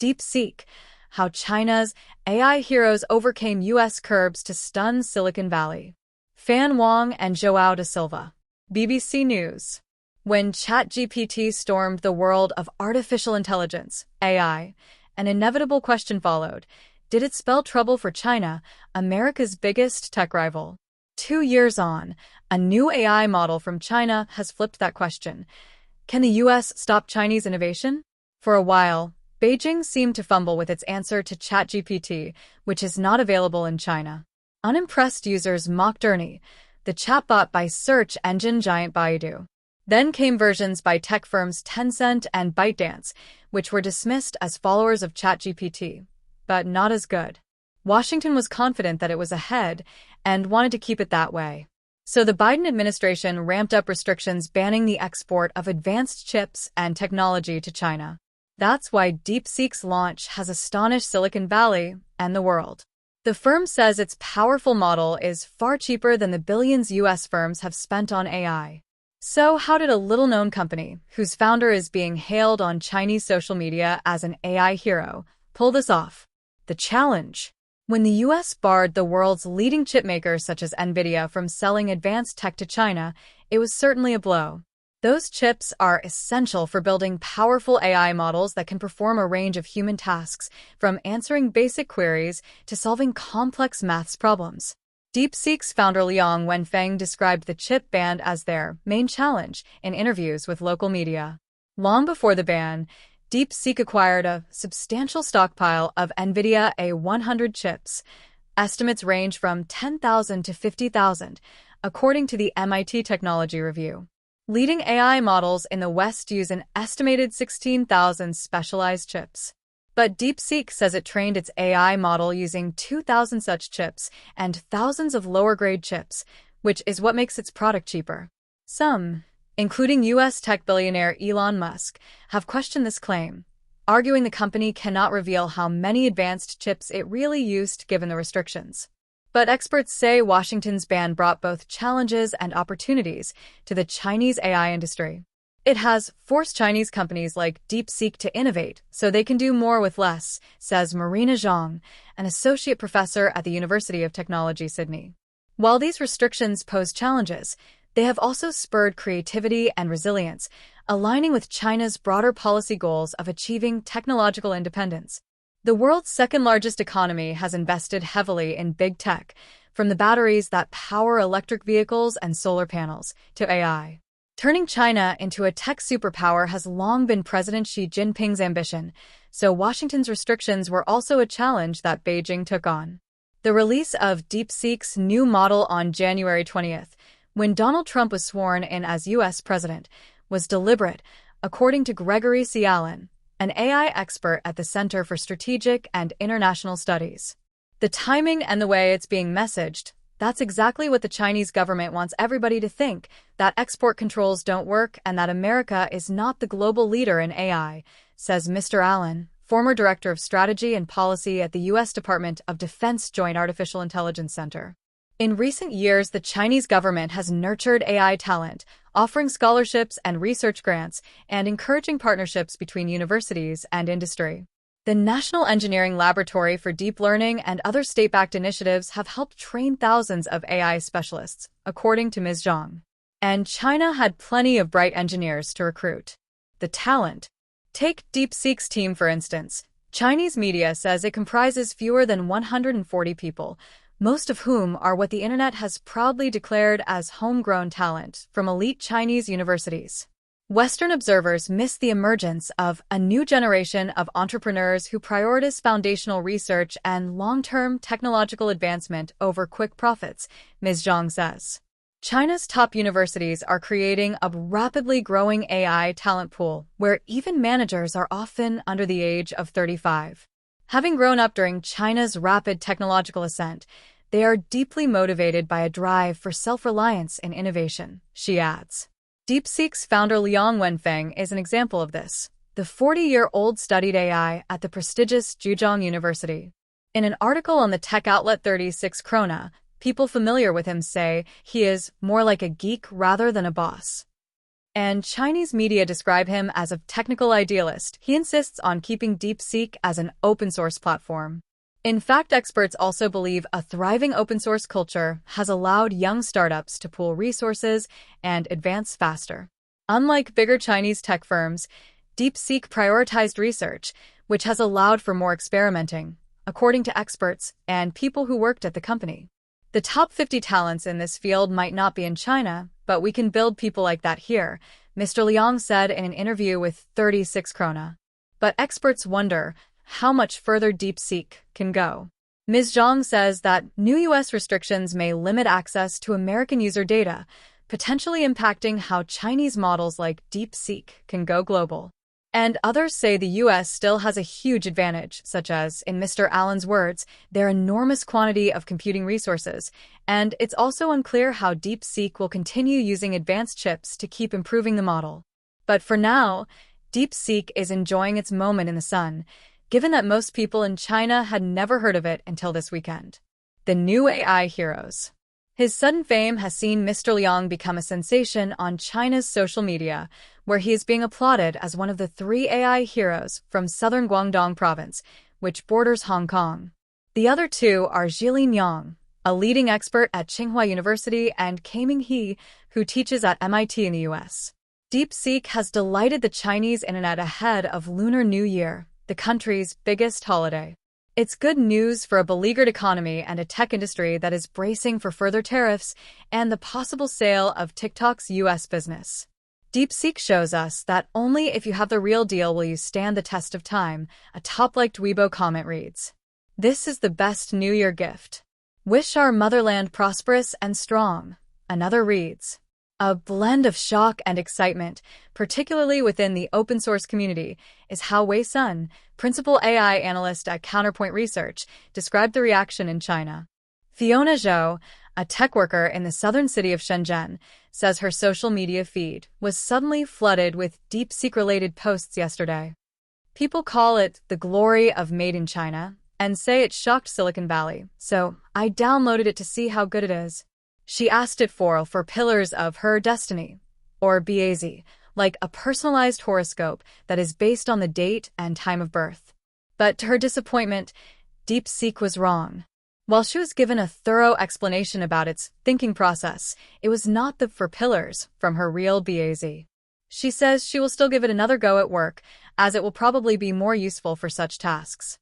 DeepSeek, how China's AI heroes overcame U.S. curbs to stun Silicon Valley. Fan Wang and João da Silva. BBC News. When ChatGPT stormed the world of artificial intelligence, AI, an inevitable question followed. Did it spell trouble for China, America's biggest tech rival? 2 years on, a new AI model from China has flipped that question. Can the U.S. stop Chinese innovation? For a while, Beijing seemed to fumble with its answer to ChatGPT, which is not available in China. Unimpressed users mocked Ernie, the chatbot by search engine giant Baidu. Then came versions by tech firms Tencent and ByteDance, which were dismissed as followers of ChatGPT, but not as good. Washington was confident that it was ahead and wanted to keep it that way. So the Biden administration ramped up restrictions banning the export of advanced chips and technology to China. That's why DeepSeek's launch has astonished Silicon Valley and the world. The firm says its powerful model is far cheaper than the billions U.S. firms have spent on AI. So how did a little-known company, whose founder is being hailed on Chinese social media as an AI hero, pull this off? The challenge. When the U.S. barred the world's leading chipmakers such as NVIDIA from selling advanced tech to China, it was certainly a blow. Those chips are essential for building powerful AI models that can perform a range of human tasks, from answering basic queries to solving complex maths problems. DeepSeek's founder Liang Wenfeng described the chip ban as their main challenge in interviews with local media. Long before the ban, DeepSeek acquired a substantial stockpile of NVIDIA A100 chips. Estimates range from 10,000 to 50,000, according to the MIT Technology Review. Leading AI models in the West use an estimated 16,000 specialized chips. But DeepSeek says it trained its AI model using 2,000 such chips and thousands of lower-grade chips, which is what makes its product cheaper. Some, including U.S. tech billionaire Elon Musk, have questioned this claim, arguing the company cannot reveal how many advanced chips it really used given the restrictions. But experts say Washington's ban brought both challenges and opportunities to the Chinese AI industry. It has forced Chinese companies like DeepSeek to innovate so they can do more with less, says Marina Zhang, an associate professor at the University of Technology, Sydney. While these restrictions pose challenges, they have also spurred creativity and resilience, aligning with China's broader policy goals of achieving technological independence. The world's second-largest economy has invested heavily in big tech, from the batteries that power electric vehicles and solar panels to AI. Turning China into a tech superpower has long been President Xi Jinping's ambition, so Washington's restrictions were also a challenge that Beijing took on. The release of DeepSeek's new model on January 20th, when Donald Trump was sworn in as U.S. president, was deliberate, according to Gregory C. Allen, an AI expert at the Center for Strategic and International Studies. The timing and the way it's being messaged, that's exactly what the Chinese government wants everybody to think, that export controls don't work and that America is not the global leader in AI, says Mr. Allen, former director of strategy and policy at the U.S. Department of Defense Joint Artificial Intelligence Center. In recent years, the Chinese government has nurtured AI talent, offering scholarships and research grants and encouraging partnerships between universities and industry. The National Engineering Laboratory for Deep Learning and other state-backed initiatives have helped train thousands of AI specialists, according to Ms. Zhang. And China had plenty of bright engineers to recruit. The talent. Take DeepSeek's team, for instance. Chinese media says it comprises fewer than 140 people, most of whom are what the internet has proudly declared as homegrown talent from elite Chinese universities. Western observers miss the emergence of a new generation of entrepreneurs who prioritize foundational research and long-term technological advancement over quick profits, Ms. Zhang says. China's top universities are creating a rapidly growing AI talent pool where even managers are often under the age of 35. Having grown up during China's rapid technological ascent, they are deeply motivated by a drive for self-reliance and innovation, she adds. DeepSeek's founder Liang Wenfeng is an example of this. The 40-year-old studied AI at the prestigious Zhejiang University. In an article on the tech outlet 36 Krona, people familiar with him say he is more like a geek rather than a boss. And Chinese media describe him as a technical idealist. He insists on keeping DeepSeek as an open-source platform. In fact, experts also believe a thriving open-source culture has allowed young startups to pool resources and advance faster. Unlike bigger Chinese tech firms, DeepSeek prioritized research, which has allowed for more experimenting, according to experts and people who worked at the company. The top 50 talents in this field might not be in China, but we can build people like that here, Mr. Liang said in an interview with 36 Krona. But experts wonder how much further DeepSeek can go. Ms. Zhang says that new U.S. restrictions may limit access to American user data, potentially impacting how Chinese models like DeepSeek can go global. And others say the U.S. still has a huge advantage, such as, in Mr. Allen's words, their enormous quantity of computing resources, and it's also unclear how DeepSeek will continue using advanced chips to keep improving the model. But for now, DeepSeek is enjoying its moment in the sun, given that most people in China had never heard of it until this weekend. The new AI heroes. His sudden fame has seen Mr. Liang become a sensation on China's social media, where he is being applauded as one of the 3 AI heroes from southern Guangdong province, which borders Hong Kong. The other 2 are Jilin Yang, a leading expert at Tsinghua University, and Kaiming He, who teaches at MIT in the US. DeepSeek has delighted the Chinese internet ahead of Lunar New Year, the country's biggest holiday. It's good news for a beleaguered economy and a tech industry that is bracing for further tariffs and the possible sale of TikTok's U.S. business. DeepSeek shows us that only if you have the real deal will you stand the test of time, a top-liked Weibo comment reads. This is the best New Year gift. Wish our motherland prosperous and strong, another reads. A blend of shock and excitement, particularly within the open-source community, is how Wei Sun, principal AI analyst at Counterpoint Research, described the reaction in China. Fiona Zhou, a tech worker in the southern city of Shenzhen, says her social media feed was suddenly flooded with DeepSeek-related posts yesterday. People call it the glory of Made in China and say it shocked Silicon Valley, so I downloaded it to see how good it is. She asked it for pillars of her destiny, or BAZ, like a personalized horoscope that is based on the date and time of birth. But to her disappointment, DeepSeek was wrong. While she was given a thorough explanation about its thinking process, it was not the 4 pillars from her real BAZ. She says she will still give it another go at work, as it will probably be more useful for such tasks.